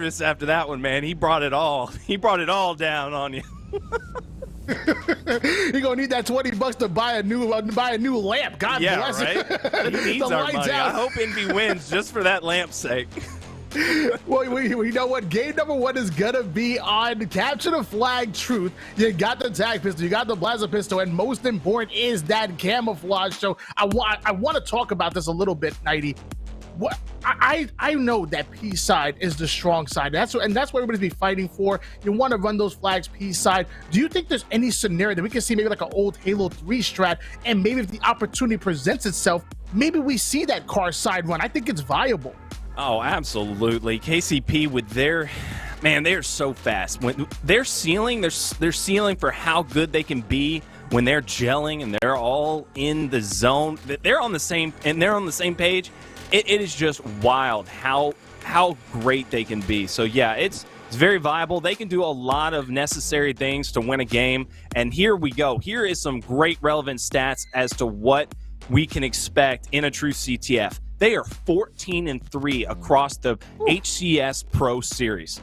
after that one, man. He brought it all. He brought it all down on you. You're gonna need that $20 to buy a new lamp. God bless right? it. He needs our money. I hope Envy wins just for that lamp's sake. Well, we know what game number 1 is gonna be on Capture the Flag Truth. You got the tag pistol, you got the Plaza pistol, and most important is that camouflage. So I want to talk about this a little bit, Nighty. What I know that P side is the strong side. That's what everybody's be fighting for. You want to run those flags P side. Do you think there's any scenario that we can see maybe like an old Halo 3 strat, and maybe if the opportunity presents itself, maybe we see that car side run? I think it's viable. Oh, absolutely. KCP with their, man, they're so fast. When they're ceiling for how good they can be when they're gelling and they're all in the zone. They're on the same page. It is just wild how great they can be. So yeah, it's very viable. They can do a lot of necessary things to win a game. And here we go. Here is some great relevant stats as to what we can expect in a true CTF. They are 14-3 across the HCS Pro Series.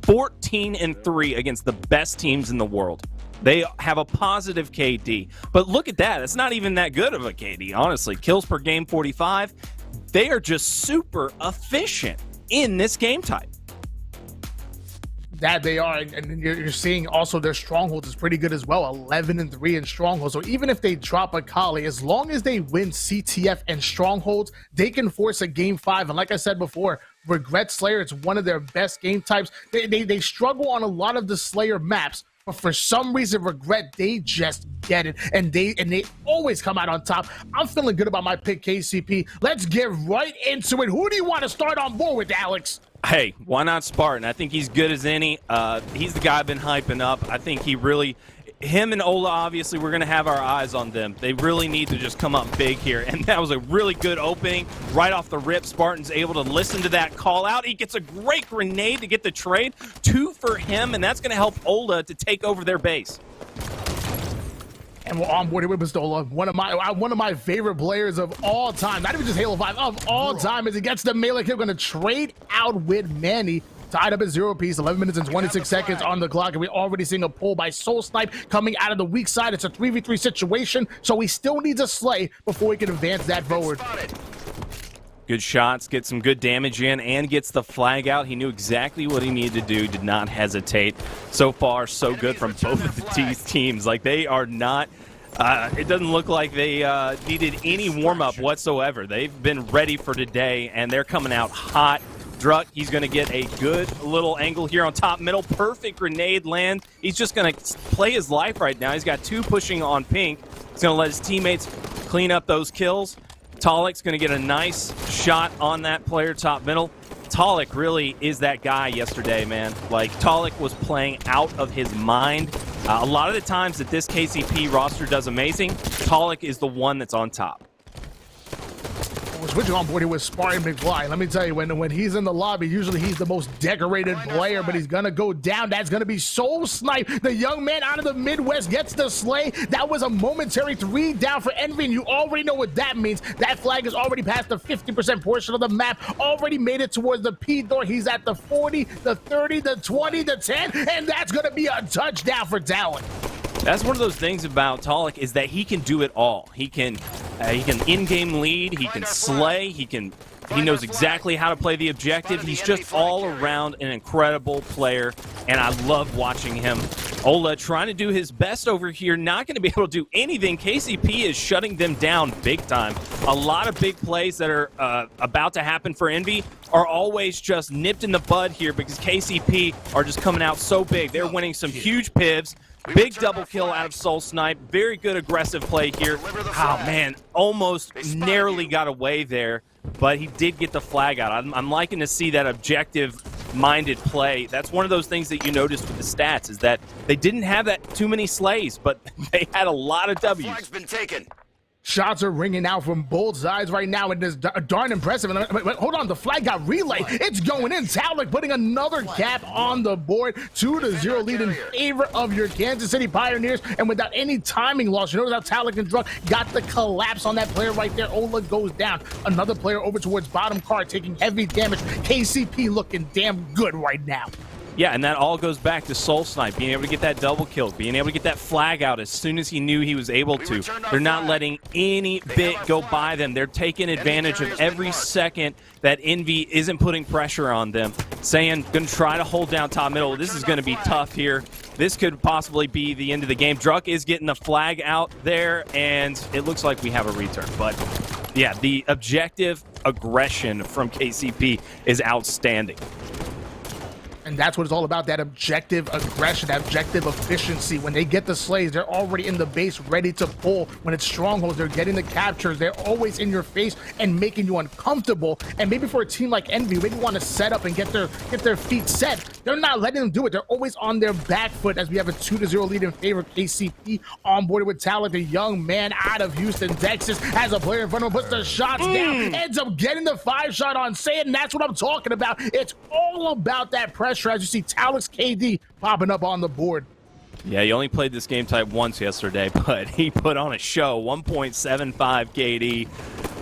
14-3 against the best teams in the world. They have a positive KD. But look at that. It's not even that good of a KD, honestly. Kills per game, 45. They are just super efficient in this game type. That they are, and you're seeing also their Strongholds is pretty good as well, 11-3 in Strongholds. So even if they drop a Kali, as long as they win CTF and Strongholds, they can force a game 5. And like I said before, Regret Slayer, it's one of their best game types. They struggle on a lot of the Slayer maps, but for some reason, Regret, they just get it, and they always come out on top. I'm feeling good about my pick, KCP. Let's get right into it. Who do you want to start on board with, Alex? Hey, why not Spartan? I think he's good as any. He's the guy I've been hyping up. I think him and Ola, obviously, we're going to have our eyes on them. They really need to just come up big here. And that was a really good opening. Right off the rip, Spartan's able to listen to that call out. He gets a great grenade to get the trade. 2 for him, and that's going to help Ola to take over their base. And we're onboarded with PISTOLA, one of my favorite players of all time, not even just Halo 5, of all time, as he gets the melee kill. Going to trade out with Manny. Tied up at 0 piece, 11 minutes and 26 seconds on the clock, and we're already seeing a pull by Soul Snipe coming out of the weak side. It's a 3v3 situation, so he still needs a slay before he can advance that forward. Good shots, gets some good damage in, and gets the flag out. He knew exactly what he needed to do, did not hesitate. So far, so good from both of these teams. Like, they are not... it doesn't look like they needed any warm-up whatsoever. They've been ready for today, and they're coming out hot. Druck, he's going to get a good little angle here on top middle. Perfect grenade land. He's just going to play his life right now. He's got 2 pushing on pink. He's going to let his teammates clean up those kills. Tolik's going to get a nice shot on that player top middle. Tolik really is that guy yesterday, man. Like, Tolik was playing out of his mind. A lot of the times that this KCP roster does amazing, Tolik is the one that's on top. We're switching on board here with Spartan McFly. Let me tell you, when he's in the lobby, usually he's the most decorated player, but he's going to go down. That's going to be Soul Snipe. The young man out of the Midwest gets the slay. That was a momentary 3 down for Envy, and you already know what that means. That flag is already past the 50% portion of the map, already made it towards the P door. He's at the 40, the 30, the 20, the 10, and that's going to be a touchdown for Talon. That's one of those things about Tolik, is that he can do it all. He can in-game lead, he can slay, he knows exactly how to play the objective. He's just all around an incredible player, and I love watching him. Ola trying to do his best over here, not going to be able to do anything. KCP is shutting them down big time. A lot of big plays that are about to happen for Envy are always just nipped in the bud here because KCP are just coming out so big. They're winning some huge pivs. Big double kill out of Soul Snipe. Very good aggressive play here. Oh, man, almost narrowly got away there, but he did get the flag out. I'm liking to see that objective-minded play. That's one of those things that you noticed with the stats, is that they didn't have that too many slays, but they had a lot of W's. Flag's been taken. Shots are ringing out from both sides right now, and it's darn impressive. And hold on, the flag got relayed. It's going in. Talik putting another cap on the board. 2-0 lead in favor of your Kansas City Pioneers. And without any timing loss, you notice how Talik and Drunk got the collapse on that player right there. Ola goes down. Another player over towards bottom card taking heavy damage. KCP looking damn good right now. Yeah, and that all goes back to Soul Snipe, being able to get that double kill, being able to get that flag out as soon as he knew he was able to. They're not letting any bit go by them. They're taking advantage of every second that Envy isn't putting pressure on them, saying, going to try to hold down top middle. This is going to be tough here. This could possibly be the end of the game. Druk is getting the flag out there, and it looks like we have a return. But, yeah, the objective aggression from KCP is outstanding. And that's what it's all about, that objective aggression, that objective efficiency. When they get the slays, they're already in the base ready to pull. When it's Strongholds, they're getting the captures. They're always in your face and making you uncomfortable. And maybe for a team like Envy, maybe want to set up and get their feet set. They're not letting them do it. They're always on their back foot as we have a 2-0 lead in favor of KCP. Onboarded with Talent, a young man out of Houston, Texas, has a player in front of him, puts the shots down, ends up getting the 5-shot on Saiyan, and that's what I'm talking about. It's all about that pressure as you see Talik's KD popping up on the board. Yeah, he only played this game type once yesterday, but he put on a show, 1.75 KD.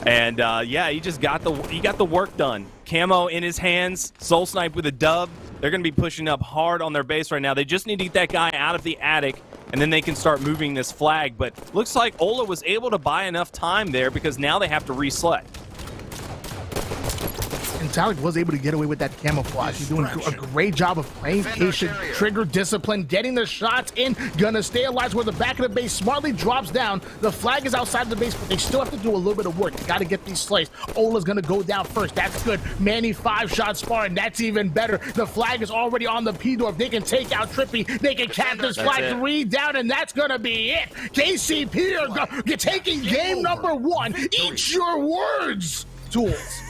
And yeah, he got the work done. Camo in his hands, Soul Snipe with a dub. They're going to be pushing up hard on their base right now. They just need to get that guy out of the attic, and then they can start moving this flag. But looks like Ola was able to buy enough time there because now they have to reselect. And Talik was able to get away with that camouflage. He's doing a great job of playing patient, trigger discipline, getting the shots in, gonna stay alive where the back of the base smartly drops down. The flag is outside of the base, but they still have to do a little bit of work. They gotta get these slays. Ola's gonna go down first. That's good. Manny 5-shot sparring. That's even better. The flag is already on the P-door. If they can take out Trippy, they can cap this flag 3 down, and that's gonna be it. KCP are taking game number 1. Eat your words, Tools.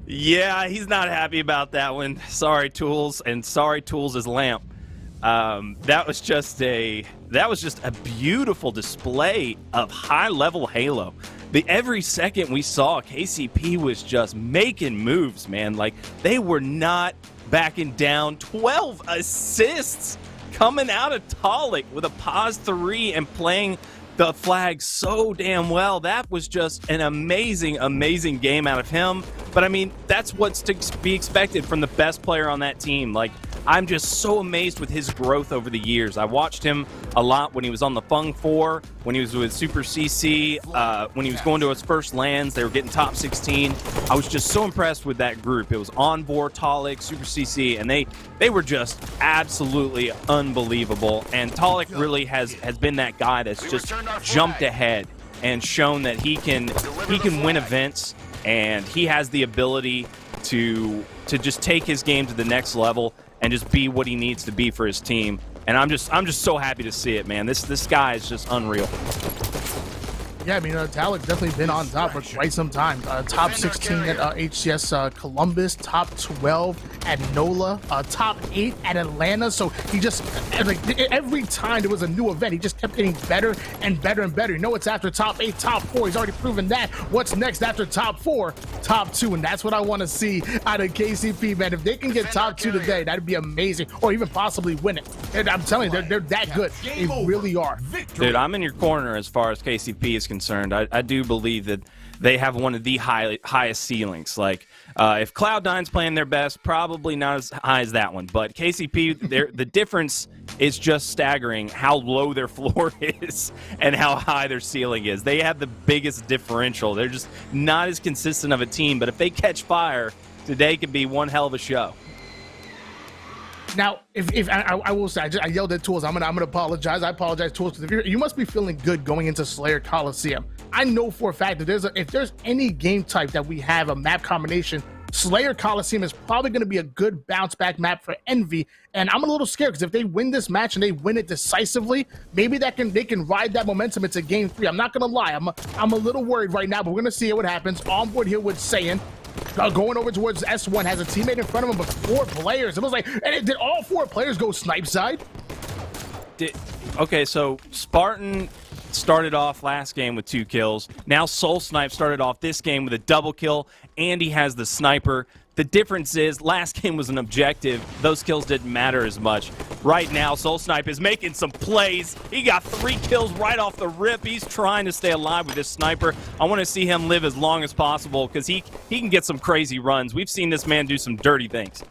Yeah, he's not happy about that one. Sorry, Tools, and sorry, Tools' lamp. That was just a beautiful display of high-level Halo. Every second we saw, KCP was just making moves, man. Like, they were not backing down. 12 assists coming out of Talik with a pause 3 and playing the flag so damn well. That was just an amazing, amazing game out of him. But I mean, that's what's to be expected from the best player on that team. Like, I'm just so amazed with his growth over the years. I watched him a lot when he was on the Fung 4, when he was with Super CC, when he was going to his first lands. They were getting top 16. I was just so impressed with that group. It was Onboard, Talik, Super CC, and they were just absolutely unbelievable. And Talik really has been that guy that's just jumped ahead and shown that he can win events, and he has the ability to just take his game to the next level and just be what he needs to be for his team. And I'm just so happy to see it, man. This guy is just unreal. Yeah, I mean, Talik's definitely been on top for quite some time. Top 16 at HCS Columbus, top 12 at NOLA, top 8 at Atlanta. So he just, like, every time there was a new event, he just kept getting better and better and better. You know what's after top 8, top 4? He's already proven that. What's next after top 4? Top 2. And that's what I want to see out of KCP, man. If they can get top 2 today, that'd be amazing. Or even possibly win it. And I'm telling you, they're that good. They really are. Dude, I'm in your corner as far as KCP is concerned. I do believe that they have one of the highest ceilings. Like, if Cloud9's playing their best, probably not as high as that one. But KCP, the difference is just staggering how low their floor is and how high their ceiling is. They have the biggest differential. They're just not as consistent of a team. But if they catch fire, today could be one hell of a show. Now, if I will say, I yelled at Tools. I'm gonna apologize. I apologize, Tools, because you must be feeling good going into Slayer Coliseum. I know for a fact that if there's any game type that we have a map combination, Slayer Coliseum is probably going to be a good bounce back map for Envy. And I'm a little scared because if they win this match and they win it decisively, maybe they can ride that momentum into game 3. I'm not gonna lie. I'm a little worried right now, but we're gonna see what happens. On board here with Saiyan. Going over towards S1, has a teammate in front of him, but 4 players. It was like, and did all 4 players go snipe side? Okay, so Spartan started off last game with 2 kills. Now Soul Snipe started off this game with a double kill, and he has the sniper. The difference is last game was an objective. Those kills didn't matter as much. Right now, Soul Snipe is making some plays. He got 3 kills right off the rip. He's trying to stay alive with this sniper. I want to see him live as long as possible because he can get some crazy runs. We've seen this man do some dirty things.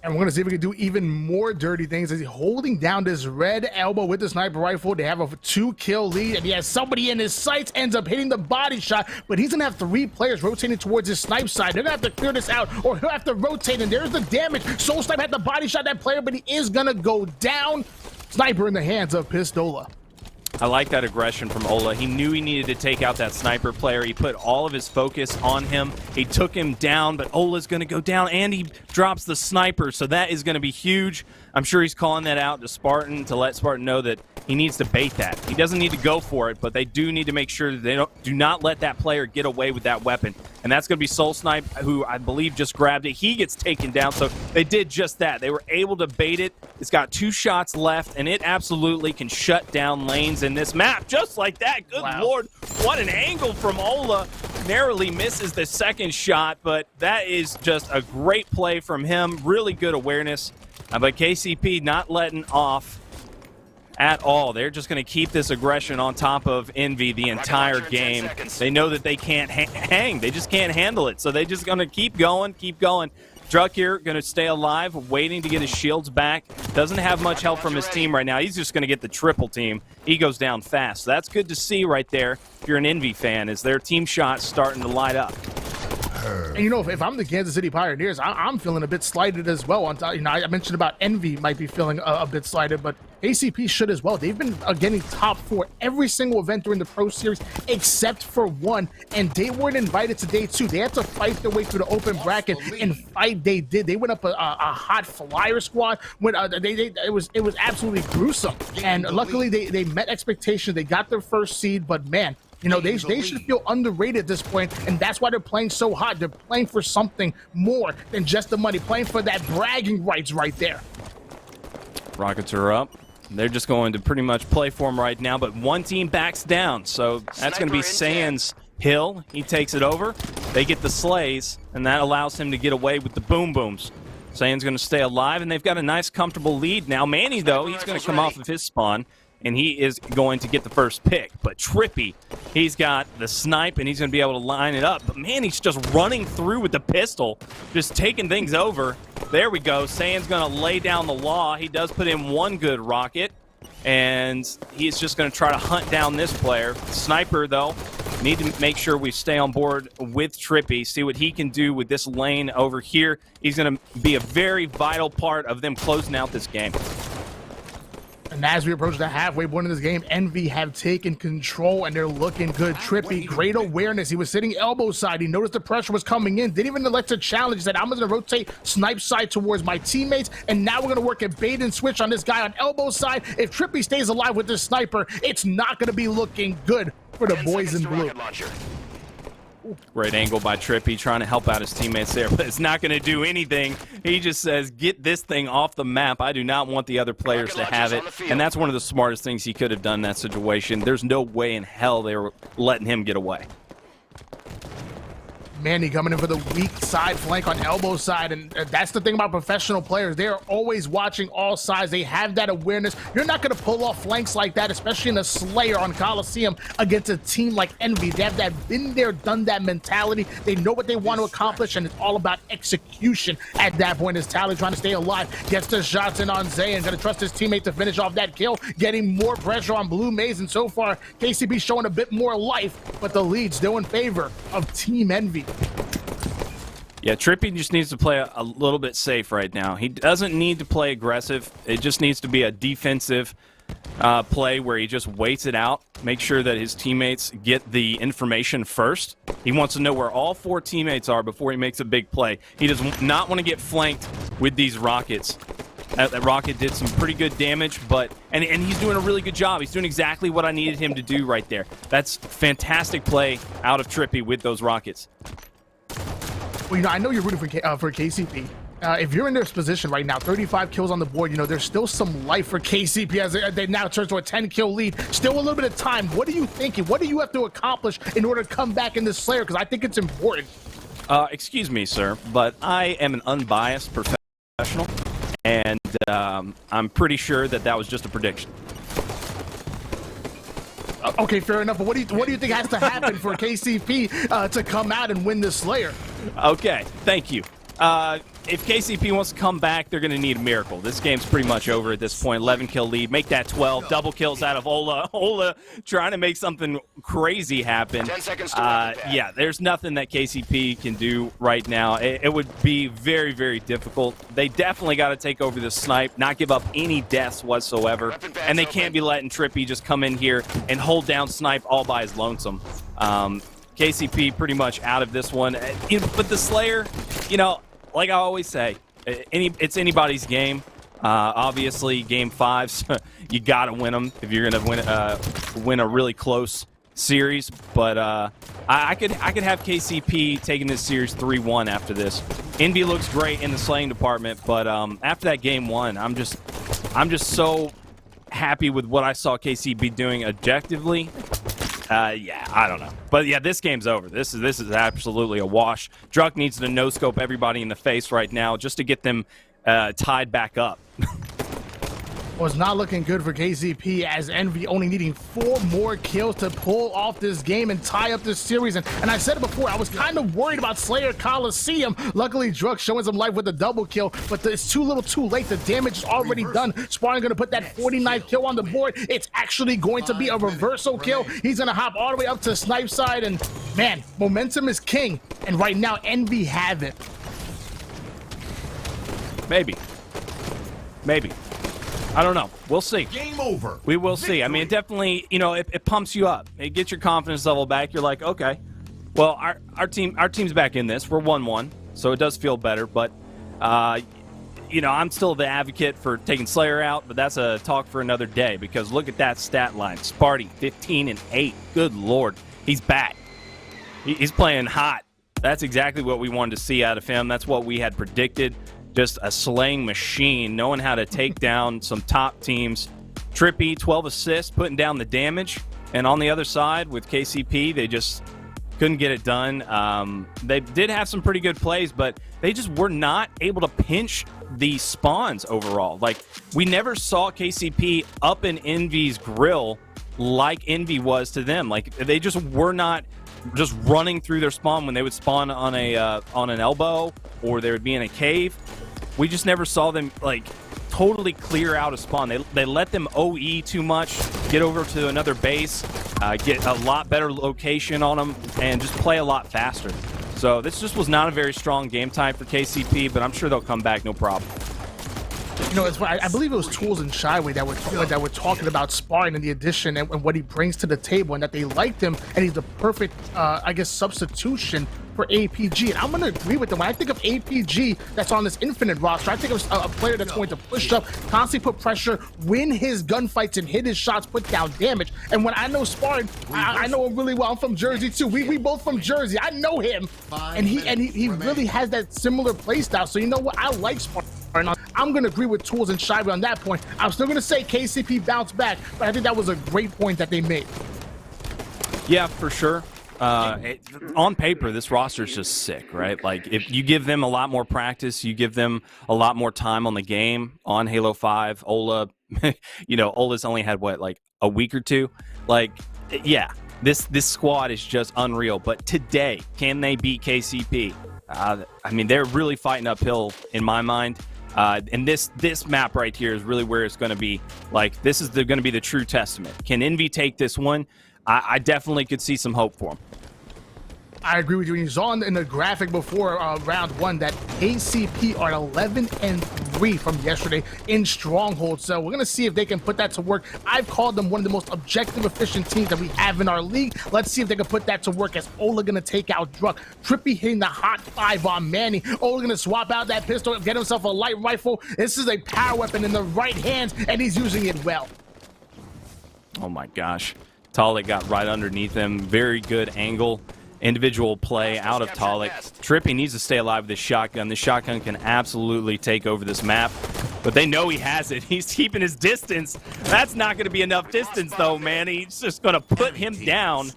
And we're going to see if we can do even more dirty things as he's holding down this red elbow with the sniper rifle. They have a 2-kill lead, and he has somebody in his sights, ends up hitting the body shot, but he's going to have 3 players rotating towards his snipe side. They're going to have to clear this out, or he'll have to rotate, and there's the damage. Soul Snipe had the body shot that player, but he is going to go down. Sniper in the hands of PISTOLA. I like that aggression from Ola. He knew he needed to take out that sniper player. He put all of his focus on him. He took him down, but Ola's going to go down, and he drops the sniper, so that is going to be huge. I'm sure he's calling that out to Spartan to let Spartan know that he needs to bait that. He doesn't need to go for it, but they do need to make sure that they do not let that player get away with that weapon. And that's going to be Soul Snipe, who I believe just grabbed it. He gets taken down, so they did just that. They were able to bait it. It's got 2 shots left, and it absolutely can shut down lanes in this map just like that. Good Lord, what an angle from Ola. Narrowly misses the second shot, but that is just a great play from him. Really good awareness. But KCP not letting off at all. They're just going to keep this aggression on top of Envy the entire game. They know that they can't hang. They just can't handle it. So they're just going to keep going, keep going. Druck here going to stay alive, waiting to get his shields back. Doesn't have much help from his team right now. He's just going to get the triple team. He goes down fast. So that's good to see right there if you're an Envy fan, is their team shots starting to light up. And you know, if I'm the Kansas City Pioneers, I'm feeling a bit slighted as well. You know, I mentioned about Envy might be feeling a bit slighted, but KCP should as well. They've been getting top 4 every single event during the Pro Series except for one, and they weren't invited to day 2. They had to fight their way through the open bracket, and fight they did. They went up a hot flyer squad. When it was absolutely gruesome, and luckily they met expectations. They got their first seed, but man, you know, they should feel underrated at this point, and that's why they're playing so hot. They're playing for something more than just the money, playing for that bragging rights right there. Rockets are up. They're just going to pretty much play for him right now, but one team backs down, so that's going to be Saiyan's Hill. He takes it over. They get the slays, and that allows him to get away with the boom booms. Saiyan's going to stay alive, and they've got a nice, comfortable lead now. Manny, though, he's going to come off of his spawn, and he is going to get the first pick. But Trippy, he's got the snipe, and he's going to be able to line it up. But man, he's just running through with the pistol, just taking things over. There we go. Saiyan's going to lay down the law. He does put in one good rocket, and he's just going to try to hunt down this player. Sniper, though, need to make sure we stay on board with Trippy, see what he can do with this lane over here. He's going to be a very vital part of them closing out this game. And as we approach the halfway point of this game, Envy have taken control, and they're looking good. Trippy, great awareness. He was sitting elbow side. He noticed the pressure was coming in. Didn't even elect to challenge. He said, I'm going to rotate snipe side towards my teammates, and now we're going to work a bait and switch on this guy on elbow side. If Trippy stays alive with this sniper, it's not going to be looking good for the boys in blue. Great angle by Trippy, trying to help out his teammates there, but it's not going to do anything. He just says, get this thing off the map. I do not want the other players to have it, and that's one of the smartest things he could have done in that situation. There's no way in hell they were letting him get away. Manny coming in for the weak side flank on elbow side, and that's the thing about professional players. They're always watching all sides. They have that awareness. You're not going to pull off flanks like that, especially in a Slayer on Coliseum against a team like Envy. They have that been there, done that mentality. They know what they want to accomplish, and it's all about execution at that point. As Tally trying to stay alive, gets the shots in on Zay and going to trust his teammate to finish off that kill, getting more pressure on Blue Maze, and so far KCP showing a bit more life, but the lead still in favor of Team Envy. Yeah, Trippy just needs to play a little bit safe right now. He doesn't need to play aggressive. It just needs to be a defensive play where he just waits it out, make sure that his teammates get the information first. He wants to know where all 4 teammates are before he makes a big play. He does not want to get flanked with these rockets. That rocket did some pretty good damage, and he's doing a really good job. He's doing exactly what I needed him to do right there. That's fantastic play out of Trippy with those rockets. Well, you know, I know you're rooting for KCP, if you're in this position right now, 35 kills on the board, you know, there's still some life for KCP as they now turn to a 10-kill lead. Still a little bit of time. What are you thinking? What do you have to accomplish in order to come back in this Slayer? Because I think it's important. Excuse me, sir, but I am an unbiased professional, and I'm pretty sure that was just a prediction. Okay, fair enough. But what do you think has to happen for KCP to come out and win this Slayer? Okay, thank you. If KCP wants to come back, they're going to need a miracle. This game's pretty much over at this point. 11-kill lead. Make that 12. Double kills out of Ola. Ola trying to make something crazy happen. 10 seconds to yeah, there's nothing that KCP can do right now. It would be very, very difficult. They definitely got to take over the snipe, not give up any deaths whatsoever. And they can't be letting Trippy just come in here and hold down snipe all by his lonesome. KCP pretty much out of this one. But the Slayer, you know, like I always say, it's anybody's game. Obviously, Game 5s, you got to win them if you're going to win a really close series. But I could have KCP taking this series 3-1 after this. Envy looks great in the slaying department, but after that Game 1, I'm just so happy with what I saw KCP doing objectively. Yeah, I don't know. But yeah, this game's over. This is absolutely a wash. Druck needs to no-scope everybody in the face right now just to get them tied back up. Well, it's not looking good for KCP as Envy only needing 4 more kills to pull off this game and tie up this series. And I said it before, I was kind of worried about Slayer Coliseum. Luckily, Druck showing some life with the double kill, but it's too little too late. The damage is already done. Spartan going to put that 49th kill on the board. It's actually going to be a reversal kill. He's going to hop all the way up to snipe side, and man, momentum is king. And right now, Envy have it. Maybe. I don't know. We'll see. Game over. We will see. I mean, it definitely, you know, it pumps you up. It gets your confidence level back. You're like, okay, well, our team's back in this. We're 1-1, so it does feel better. But, you know, I'm still the advocate for taking Slayer out, but that's a talk for another day because look at that stat line. Sparty, 15-8. Good Lord. He's back. He's playing hot. That's exactly what we wanted to see out of him. That's what we had predicted. Just a slaying machine, knowing how to take down some top teams. Trippy, 12 assists, putting down the damage. And on the other side with KCP, they just couldn't get it done. They did have some pretty good plays, but they just were not able to pinch the spawns overall. Like, we never saw KCP up in Envy's grill like Envy was to them. Like, they just were not just running through their spawn when they would spawn on an elbow or they would be in a cave. We just never saw them like totally clear out a spawn. They let them OE too much, get over to another base, get a lot better location on them, and just play a lot faster. So this just was not a very strong game time for KCP, but I'm sure they'll come back no problem. You know, it's funny. I believe it was Tools and Shyway that were talking about Spartan and the addition and what he brings to the table, and that they liked him, and he's the perfect, I guess, substitution for APG. And I'm going to agree with them. When I think of APG that's on this Infinite roster, I think of a player that's going to push up, constantly put pressure, win his gunfights, and hit his shots, put down damage. And when I know Spartan, I know him really well. I'm from Jersey too. We both from Jersey. I know him, and he really has that similar play style. So you know what? I like Spartan. I'm going to agree with Tools and Shyway on that point. I'm still going to say KCP bounced back, but I think that was a great point that they made. Yeah, for sure. On paper, this roster is just sick, right? Like, if you give them a lot more practice, you give them a lot more time on the game on Halo 5, Ola, you know, Ola's only had, what, like a week or two? Like, yeah, this squad is just unreal. But today, can they beat KCP? I mean, they're really fighting uphill in my mind. And this map right here is really where it's going to be. Like, this is going to be the true testament. Can Envy take this one? I definitely could see some hope for him. I agree with you. You saw in the graphic before round 1 that KCP are 11-3 from yesterday in Strongholds. So we're going to see if they can put that to work. I've called them one of the most objective, efficient teams that we have in our league. Let's see if they can put that to work as Ola going to take out Druck. Trippy hitting the hot 5 on Manny. Ola going to swap out that pistol, get himself a light rifle. This is a power weapon in the right hands, and he's using it well. Oh my gosh. Talik got right underneath him. Very good angle. individual play out of Talik. Trippy needs to stay alive with this shotgun. This shotgun can absolutely take over this map, but they know he has it. He's keeping his distance. That's not going to be enough distance, though, man. He's just going to put him down.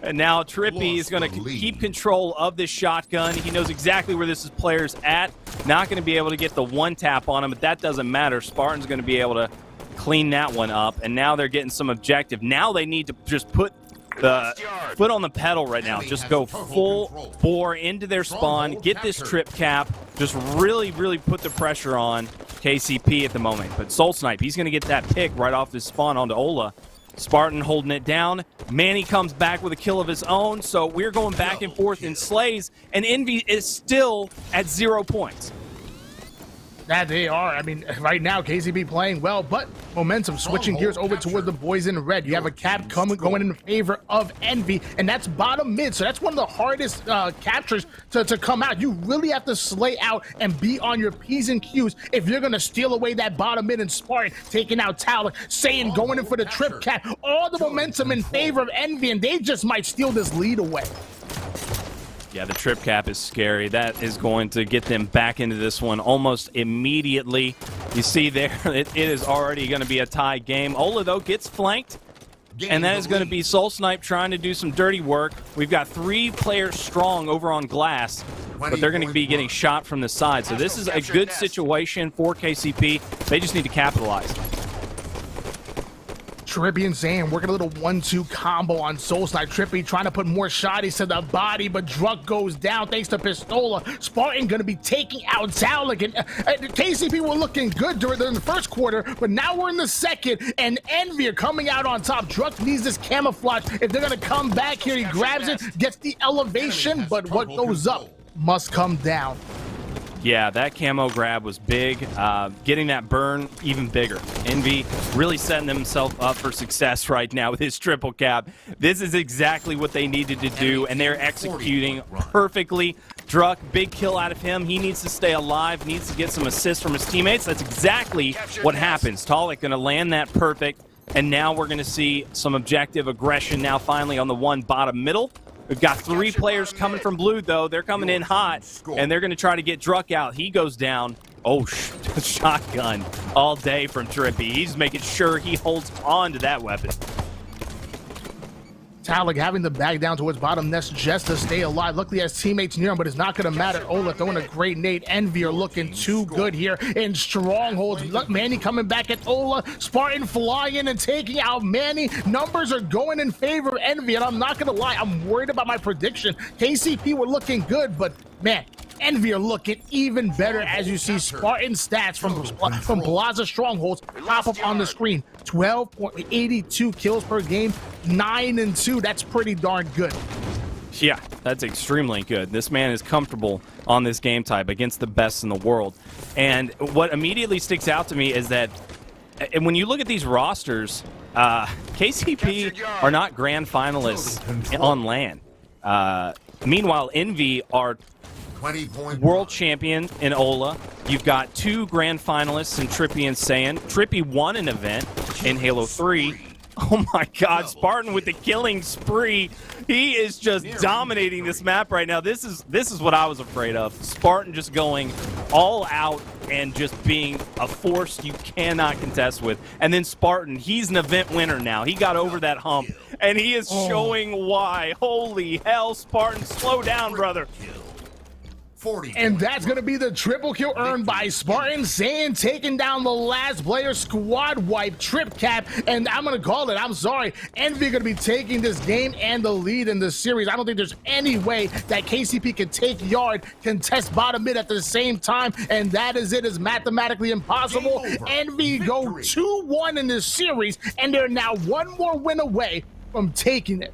And now Trippy is going to keep control of this shotgun. He knows exactly where this player's at. Not going to be able to get the one tap on him, but that doesn't matter. Spartan's going to be able to clean that one up, and now they're getting some objective. Now they need to just put the foot on the pedal right now. Just go full bore into their spawn, get this trip cap, just really, really put the pressure on KCP at the moment. But Soul Snipe, he's going to get that pick right off his spawn onto Ola. Spartan holding it down. Manny comes back with a kill of his own, so we're going back and forth in slays, and Envy is still at 0 points. That they are. I mean, right now, KCP playing well, but momentum switching gears over toward the boys in red. You have a cap going in favor of Envy, and that's bottom mid, so that's one of the hardest captures to come out. You really have to slay out and be on your P's and Q's if you're going to steal away that bottom mid and Spartan, taking out Talon, saying going in for the trip cap. All the momentum in favor of Envy, and they just might steal this lead away. Yeah, the trip cap is scary. That is going to get them back into this one almost immediately. You see there, it is already going to be a tie game. Ola, though, gets flanked, and that is going to be Soul Snipe trying to do some dirty work. We've got 3 players strong over on glass, but they're going to be getting shot from the side. So this is a good situation for KCP. They just need to capitalize. Trippy and Zan working a little 1-2 combo on Soul Snipe. Trippy trying to put more shotties to the body, but Druk goes down thanks to Pistola. Spartan going to be taking out Zalek, and KCP were looking good during the first quarter, but now we're in the second, and Envy are coming out on top. Druk needs this camouflage. If they're going to come back here, he grabs it, gets the elevation, but what goes up must come down. Yeah, that camo grab was big. Getting that burn even bigger. Envy really setting themselves up for success right now with his triple cap. This is exactly what they needed to do, and they're executing perfectly. Druk, big kill out of him. He needs to stay alive, needs to get some assists from his teammates. That's exactly what happens. Talik going to land that perfect, and now we're going to see some objective aggression now finally on the one bottom middle. We've got 3 players coming from blue, though. They're coming in hot, and they're going to try to get Druk out. He goes down. Oh, shotgun all day from Trippy. He's making sure he holds on to that weapon. Talik having to bag down towards bottom nest just to stay alive. Luckily, he has teammates near him, but it's not going to matter. Ola throwing a great nade. Envy are looking too good here in Strongholds. Look, Manny coming back at Ola. Spartan flying and taking out Manny. Numbers are going in favor of Envy, and I'm not going to lie, I'm worried about my prediction. KCP were looking good, but man, Envy are looking even better as you see Spartan stats from Plaza Strongholds pop up on the screen. 12.82 kills per game, 9-2. That's pretty darn good. Yeah, that's extremely good. This man is comfortable on this game type against the best in the world. And what immediately sticks out to me is that when you look at these rosters, KCP are not grand finalists on LAN. Meanwhile, Envy are world champion in Ola. You've got 2 grand finalists in Trippy and Saiyan. Trippy won an event in Halo 3. Oh my god, Spartan with the killing spree. He is just dominating this map right now. This is what I was afraid of. Spartan just going all out and just being a force you cannot contest with. And then Spartan, he's an event winner now. He got over that hump, and he is showing why. Holy hell, Spartan, slow down, brother. And that's going to be the triple kill earned by Spartan. Zayn taking down the last player, squad wipe, trip cap, and I'm going to call it, I'm sorry, Envy going to be taking this game and the lead in the series. I don't think there's any way that KCP can take yard, contest bottom mid at the same time, and that is it. Is mathematically impossible. Envy go 2-1 in this series, and they're now 1 more win away from taking it.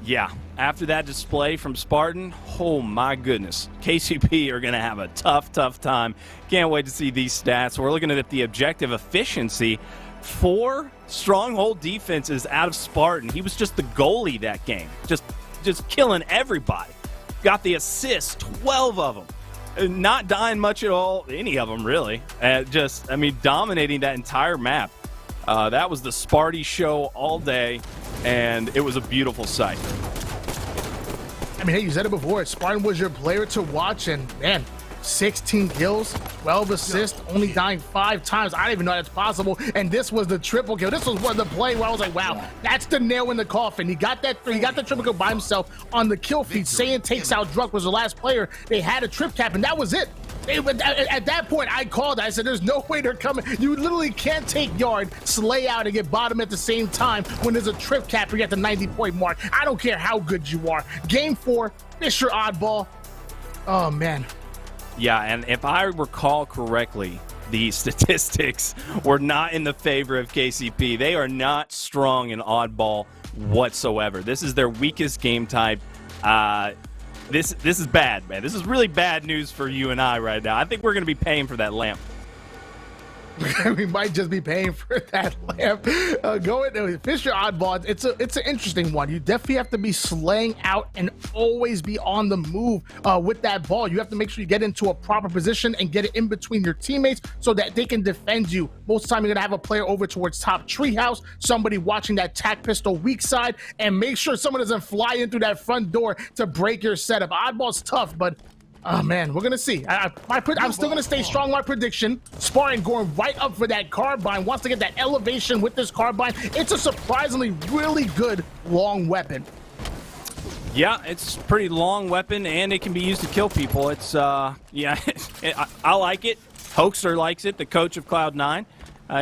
Yeah, after that display from Spartan, oh my goodness. KCP are going to have a tough time. Can't wait to see these stats. We're looking at the objective efficiency. 4 stronghold defenses out of Spartan. He was just the goalie that game. Just killing everybody. Got the assists, 12 of them. Not dying much at all, any of them really. Dominating that entire map. That was the Sparty show all day, and it was a beautiful sight. I mean, hey, you said it before. Spartan was your player to watch, and man, 16 kills, 12 assists, only dying 5 times. I didn't even know that's possible. And this was the triple kill. This was one of the play where I was like, wow, that's the nail in the coffin. He got that. He got the triple kill by himself on the kill feed. Saiyan takes out Druk, was the last player. They had a trip cap, and that was it. At that point, I called. I said, there's no way they're coming. You literally can't take yard, slay out, and get bottom at the same time when there's a trip cap at the 90-point mark. I don't care how good you are. Game 4, Mr. Oddball. Oh, man. Yeah, and if I recall correctly, the statistics were not in the favor of KCP. They are not strong in Oddball whatsoever. This is their weakest game type. This is bad, man. This is really bad news for you and I right now. I think we're going to be paying for that lamp. We might just be paying for that lamp. Going Fisher Oddball, it's an interesting one. You definitely have to be slaying out and always be on the move with that ball. You have to make sure you get into a proper position and get it in between your teammates so that they can defend you. Most of the time, you're gonna have a player over towards top treehouse, somebody watching that tac pistol weak side, and make sure someone doesn't fly in through that front door to break your setup. Oddball's tough, but oh man, we're gonna see. I'm still gonna stay strong. My prediction: Spartan going right up for that carbine. Wants to get that elevation with this carbine. It's a surprisingly really good long weapon. Yeah, it's a pretty long weapon, and it can be used to kill people. It's yeah, I like it. Hoaxer likes it. The coach of Cloud9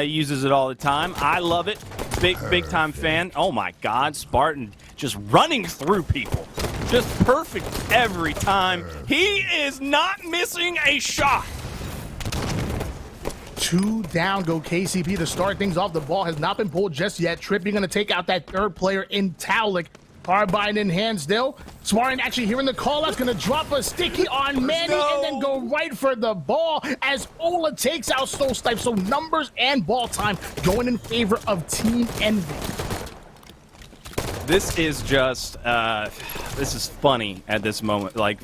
uses it all the time. I love it. Big time fan. Oh my God, Spartan just running through people. Just perfect every time. He is not missing a shot. 2 down go KCP to start things off. The ball has not been pulled just yet. Trippy gonna take out that third player in Taulik. Carbine in hand still. Spartan actually hearing the call out's gonna drop a sticky on Manny and then go right for the ball as Ola takes out Soul Snipe. So numbers and ball time going in favor of Team Envy. This is just, this is funny at this moment. Like,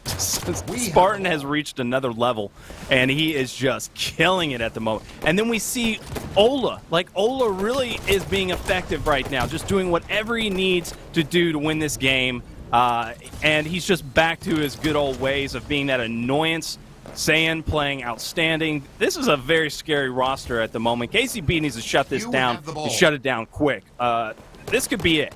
Spartan has reached another level, and he is just killing it at the moment. And then we see Ola. Like, Ola really is being effective right now, just doing whatever he needs to do to win this game. And he's just back to his good old ways of being that annoyance. Saiyan playing outstanding. This is a very scary roster at the moment. KCP needs to shut this down and shut it down quick. This could be it.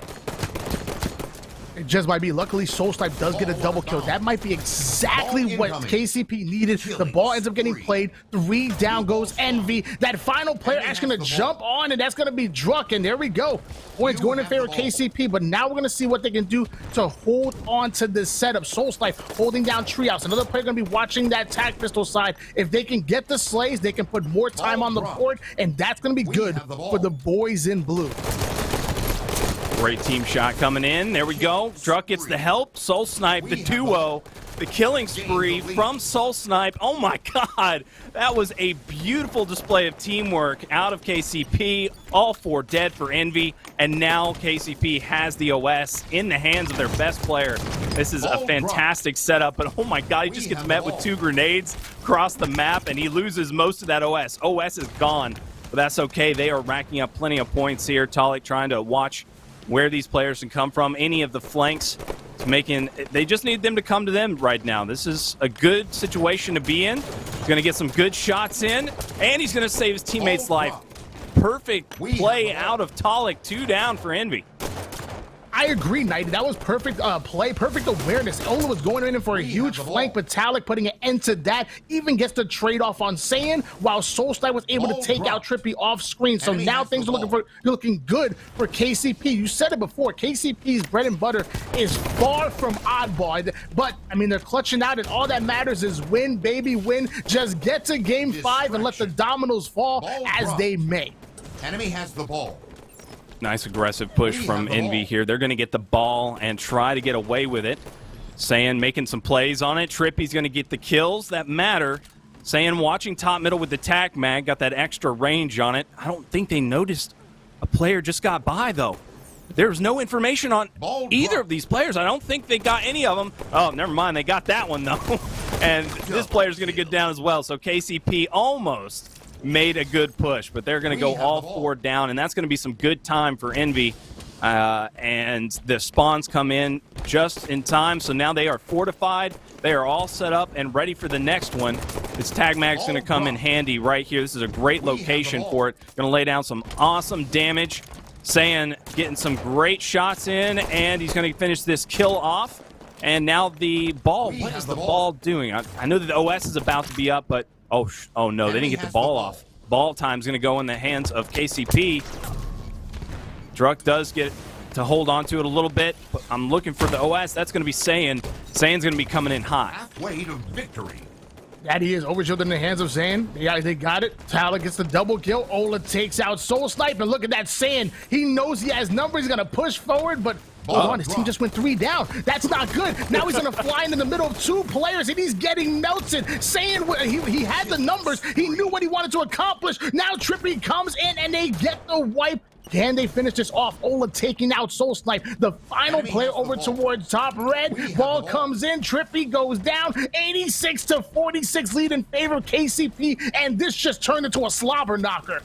It just might be. Luckily, Soul Snipe does get a double kill. That might be exactly what KCP needed. The ball ends up getting played. 3 down goes Envy. That final player actually going to jump on, and that's going to be Druk. And there we go. Points going in favor of KCP. But now we're going to see what they can do to hold on to this setup. Soul Snipe holding down Treehouse. Another player going to be watching that tac pistol side. If they can get the slays, they can put more time on the board, and that's going to be good for the boys in blue. Great team shot coming in. There we go. Druk gets the help. Soul Snipe, the 2-0. The killing spree from Soul Snipe. Oh my God. That was a beautiful display of teamwork out of KCP. All 4 dead for Envy. And now KCP has the OS in the hands of their best player. This is a fantastic setup. But oh my God, he just gets met with 2 grenades across the map, and he loses most of that OS. OS is gone. But that's okay. They are racking up plenty of points here. Taulik trying to watch where these players can come from. Any of the flanks, they just need them to come to them right now. This is a good situation to be in. He's going to get some good shots in, and he's going to save his teammate's life. Perfect play out of Taulik. 2 down for Envy. I agree, Knight. That was perfect play, perfect awareness. Ola was going in for a huge flank, but Taulik putting an end to that. Even gets the trade-off on Saiyan, while Soul Snipe was able to take out Trippy off screen. So now things are looking good for KCP. You said it before, KCP's bread and butter is far from Oddball. But, I mean, they're clutching out, and all that matters is win, baby, win. Just get to game 5 and let the dominoes fall as they may. Enemy has the ball. Nice aggressive push from Envy here. They're going to get the ball and try to get away with it. Saiyan making some plays on it. Trippy's going to get the kills that matter. Saiyan watching top middle with the tac mag. Got that extra range on it. I don't think they noticed a player just got by, though. There's no information on either of these players. I don't think they got any of them. Oh, never mind. They got that one, though. And this player's going to get down as well. So KCP almost made a good push, but they're going to go all 4 down, and that's going to be some good time for Envy. and the spawns come in just in time, so now they are fortified. They are all set up and ready for the next one. This tag mag's going to come in handy right here. This is a great location for it. Going to lay down some awesome damage. Saiyan getting some great shots in, and he's going to finish this kill off. And now the ball. What is the ball doing? I know that the OS is about to be up, but oh no, they didn't get the ball off. Ball time's going to go in the hands of KCP. Druck does get to hold on to it a little bit, but I'm looking for the OS. That's going to be Saiyan. Saiyan's going to be coming in hot. Halfway to victory. That he is overshielded in the hands of Saiyan. Yeah, they got it. Tyler gets the double kill. Ola takes out Soul Sniper. Look at that Saiyan. He knows he has numbers. He's going to push forward, but hold on. His team just went 3 down. That's not good. Now he's going to fly in the middle of 2 players, and he's getting melted. Saiyan, he had the numbers. He knew what he wanted to accomplish. Now Trippy comes in, and they get the wipe. Can they finish this off? Ola taking out Soul Snipe. The final player over towards top red. Ball comes in. Trippy goes down. 86-46 lead in favor of KCP. And this just turned into a slobber knocker.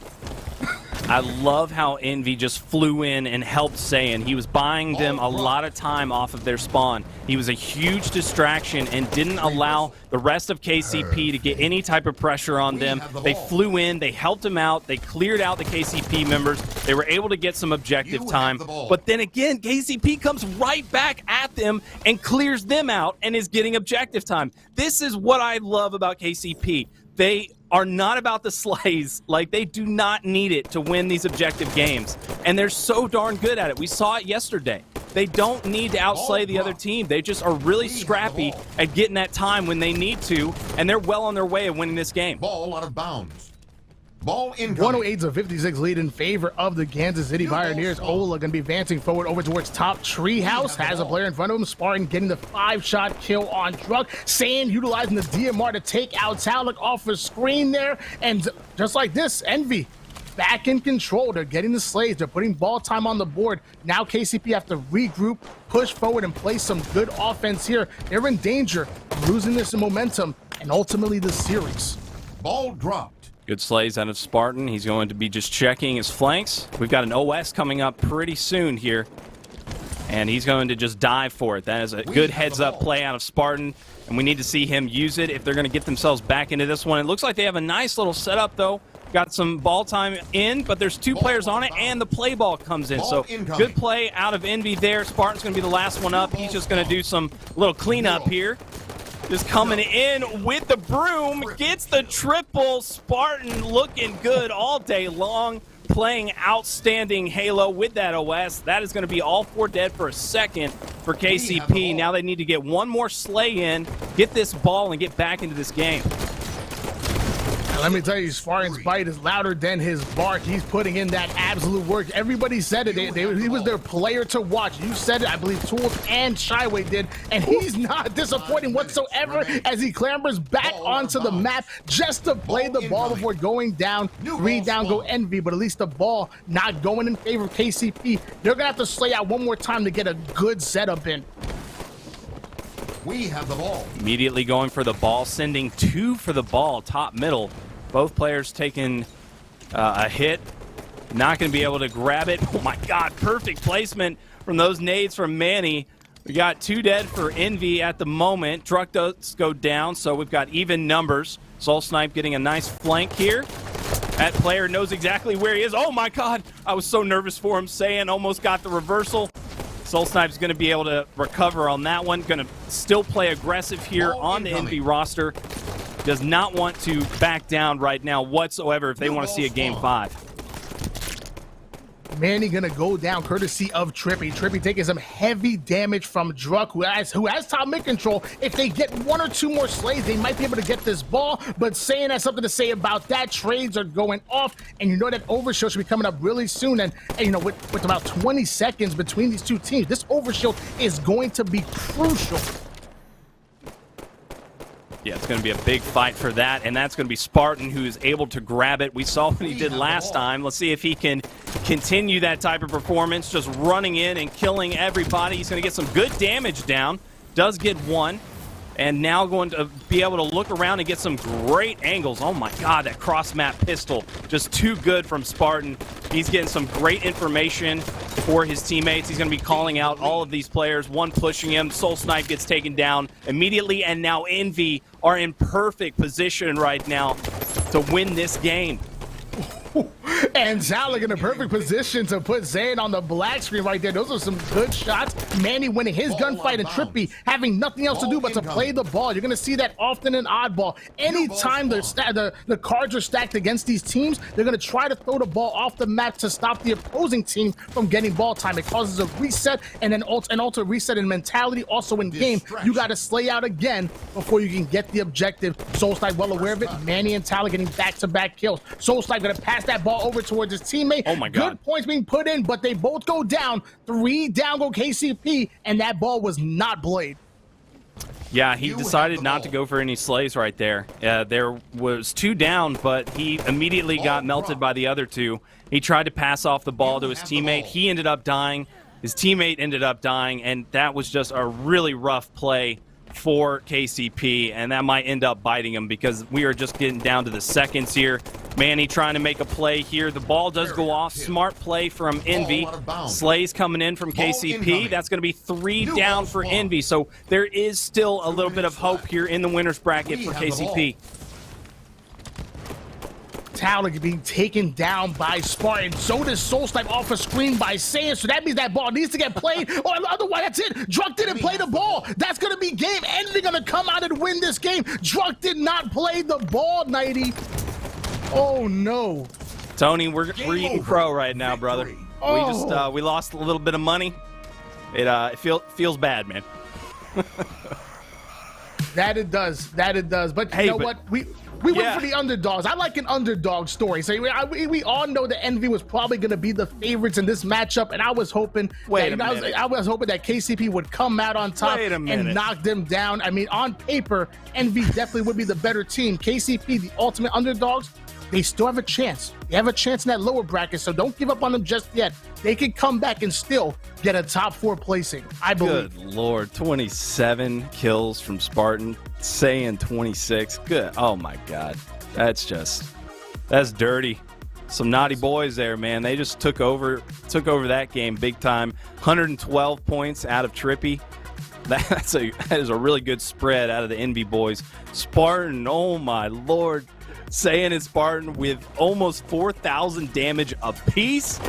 I love how Envy just flew in and helped Saiyan. He was buying them a lot of time off of their spawn. He was a huge distraction and didn't allow the rest of KCP to get any type of pressure on them. They flew in, they helped him out, they cleared out the KCP members. They were able to get some objective time. But then again, KCP comes right back at them and clears them out and is getting objective time. This is what I love about KCP. They are not about the slays. Like, they do not need it to win these objective games. And they're so darn good at it. We saw it yesterday. They don't need to outslay the other team. They just are really scrappy at getting that time when they need to, and they're well on their way of winning this game. Ball out of bounds. Ball incoming. 108-56 lead in favor of the Kansas City Pioneers. Ola going to be advancing forward over towards top treehouse. Has a player in front of him. Spartan getting the 5-shot kill on Druck. Sand utilizing the DMR to take out Talek off the screen there. And just like this, Envy back in control. They're getting the slays. They're putting ball time on the board. Now KCP have to regroup, push forward, and play some good offense here. They're in danger of losing this momentum and ultimately the series. Ball dropped. Good slays out of Spartan. He's going to be just checking his flanks. We've got an OS coming up pretty soon here, and he's going to just dive for it. That is a good heads-up play out of Spartan, and we need to see him use it if they're going to get themselves back into this one. It looks like they have a nice little setup, though. Got some ball time in, but there's 2 players on it, and the play ball comes in. So good play out of Envy there. Spartan's going to be the last one up. He's just going to do some little cleanup here. Just coming in with the broom, gets the triple. Spartan looking good all day long, playing outstanding Halo with that OS. That is going to be all 4 dead for a second for KCP. Now they need to get one more slay in, get this ball, and get back into this game. Let me tell you, Spartan's bite is louder than his bark. He's putting in that absolute work. Everybody said it. He was their player to watch. You said it. I believe Tools and Shyway did. And he's not disappointing whatsoever as he clambers back onto the map just to play the ball before going down. 3 down go Envy, but at least the ball not going in favor of KCP. They're going to have to slay out one more time to get a good setup in. We have the ball. Immediately going for the ball, sending 2 for the ball, top middle. Both players taking a hit. Not going to be able to grab it. Oh my God, perfect placement from those nades from Manny. We got 2 dead for Envy at the moment. Druck does go down, so we've got even numbers. Soul Snipe getting a nice flank here. That player knows exactly where he is. Oh my God, I was so nervous for him. Saiyan almost got the reversal. Soul Snipe's going to be able to recover on that one. Going to still play aggressive here on the Envy roster. Does not want to back down right now whatsoever if they want to see a game 5. Manny gonna go down courtesy of Trippy. Trippy taking some heavy damage from Druck, who has top mid control. If they get 1 or 2 more slays, they might be able to get this ball. But Saiyan has something to say about that. Trades are going off, and you know that overshield should be coming up really soon. And you know, with about 20 seconds between these 2 teams, this overshield is going to be crucial. Yeah, it's going to be a big fight for that, and that's going to be Spartan who is able to grab it. We saw what he did last time. Let's see if he can continue that type of performance, just running in and killing everybody. He's going to get some good damage down. Does get 1. and now going to be able to look around and get some great angles. Oh my God, that cross-map pistol, just too good from Spartan. He's getting some great information for his teammates. He's going to be calling out all of these players, one pushing him. Soul Snipe gets taken down immediately, and now Envy are in perfect position right now to win this game. And Zalek in a perfect position to put Zayn on the black screen right there. Those are some good shots. Manny winning his gunfight, and Trippy having nothing else to do but to play the ball. You're going to see that often in Oddball. Anytime the cards are stacked against these teams, they're going to try to throw the ball off the map to stop the opposing team from getting ball time. It causes a reset and an alter reset in mentality. Also in game, you got to slay out again before you can get the objective. Soul Snipe well aware of it. Manny and Tala getting back-to-back kills. Soul Snipe going to pass that ball over towards his teammate. Oh my God. Good points being put in, but they both go down. 3 down go KCP, and that ball was not Blade. Yeah, he decided not to go for any slays right there. There was 2 down, but he immediately got melted by the other 2. He tried to pass off the ball to his teammate. He ended up dying. His teammate ended up dying, and that was just a really rough play for KCP, and that might end up biting him because we are just getting down to the seconds here. Manny trying to make a play here. The ball does go off. Smart play from Envy. Slays coming in from KCP. That's going to be 3 down for Envy. So there is still a little bit of hope here in the winner's bracket for KCP. Tala being taken down by Spartan. So does Soul Snipe off a screen by Saiyan. So that means that ball needs to get played. Or otherwise, that's it. Druk didn't play the ball. That's going to be game. Envy going to come out and win this game. Druk did not play the ball, Nighty. Oh, no. Tony, we're eating crow right now, brother. Oh. We lost a little bit of money. It feels bad, man. That it does. But you know what? We went for the underdogs. I like an underdog story. So we all know that Envy was probably going to be the favorites in this matchup, and I was hoping I was hoping that KCP would come out on top and knock them down. I mean, on paper, Envy definitely would be the better team. KCP, the ultimate underdogs, they still have a chance. They have a chance in that lower bracket, so don't give up on them just yet. They can come back and still get a top 4 placing, I believe. Good Lord, 27 kills from Spartan, saying 26. Good. Oh my God, that's dirty. Some naughty boys there, man. They just took over that game big time. 112 points out of Trippy. That is a really good spread out of the Envy boys. Spartan, oh my Lord. Saiyan and Spartan with almost 4,000 damage apiece.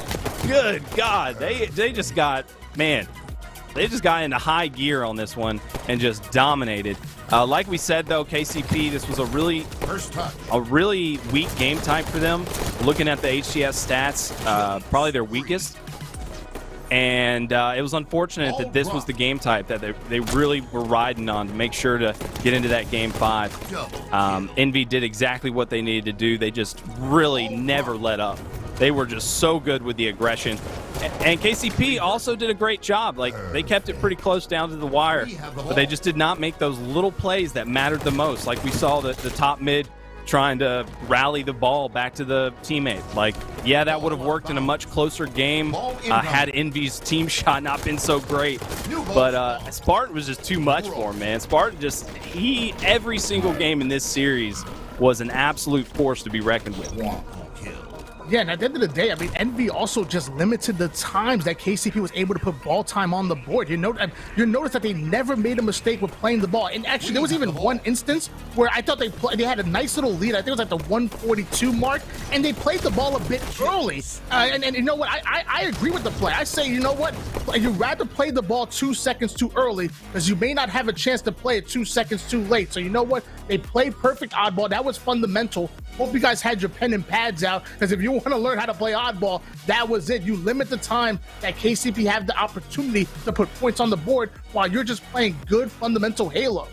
Good God, they just got into high gear on this one and just dominated. Like we said though, KCP, this was a really weak game type for them. Looking at the HCS stats, probably their weakest. And it was unfortunate that this was the game type that they really were riding on to make sure to get into that game 5. Envy did exactly what they needed to do. They just really never let up. They were just so good with the aggression. And KCP also did a great job. Like, they kept it pretty close down to the wire, but they just did not make those little plays that mattered the most. Like we saw the top mid trying to rally the ball back to the teammate. Like, yeah, that would have worked in a much closer game had Envy's team shot not been so great. But Spartan was just too much for him, man. Spartan every single game in this series was an absolute force to be reckoned with. Yeah, and at the end of the day, I mean, Envy also just limited the times that KCP was able to put ball time on the board. You notice that they never made a mistake with playing the ball. And actually, there was even one instance where I thought they had a nice little lead. I think it was at the 142 mark, and they played the ball a bit early. And you know what? I agree with the play. I say, you know what? You'd rather play the ball 2 seconds too early because you may not have a chance to play it 2 seconds too late. So you know what? They played perfect Oddball. That was fundamental. Hope you guys had your pen and pads out, because if you want to learn how to play Oddball, that was it. You limit the time that KCP have the opportunity to put points on the board while you're just playing good fundamental Halo.